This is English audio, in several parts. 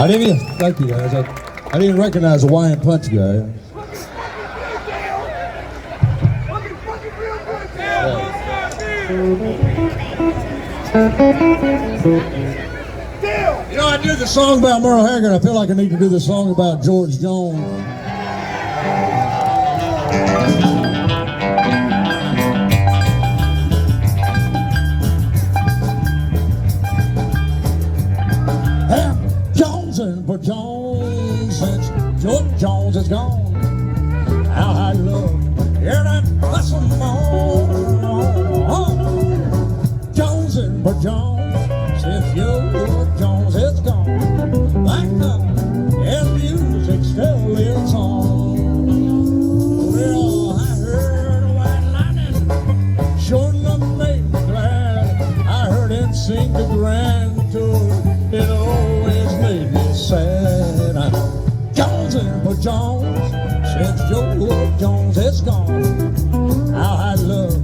I didn't even, thank you guys. I didn't recognize the Hawaiian Punch guy. You know, I did the song about Merle Haggard. I feel like I need to do the song about George Jones. Jonesin' for Jones since George Jones is gone. How I love hear that hustle moan. Jonesin' for Jones since George Jones is gone. Like his music still lives on. Well, I heard White Lightning sure enough made me glad. I heard him sing the grand tour. It always made me sad. Jonesin' for Jones since George Jones is gone. How I love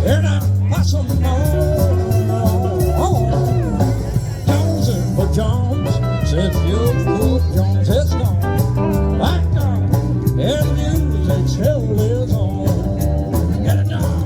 hear that possum moan. Jonesin' for Jones since George Jones is gone. Like his music still lives on. Get it done.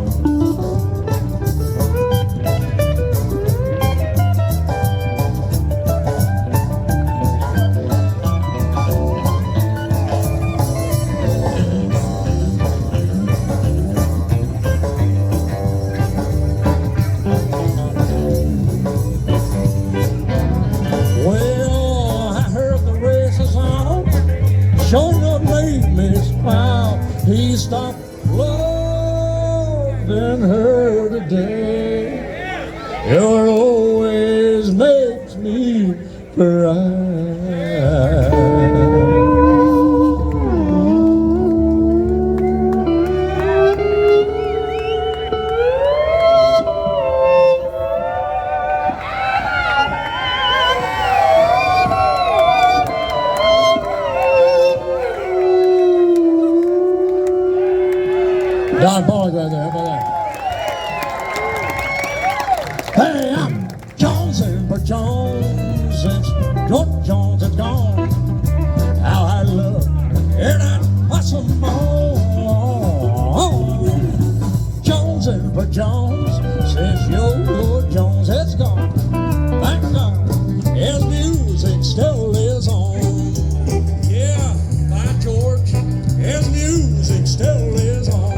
Showing up made me smile. He stopped loving her today. It always makes me cry. Don Pollock right there, how about that? Hey, I'm Jonesin' for Jones since George Jones is gone. How I love hear that possum moan. Jonesin' for Jones since George Jones is gone. Thank God, his music still lives on. Yeah, by George, his music still lives on.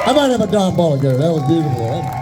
I might have a Don Pollock there. That was beautiful. Huh?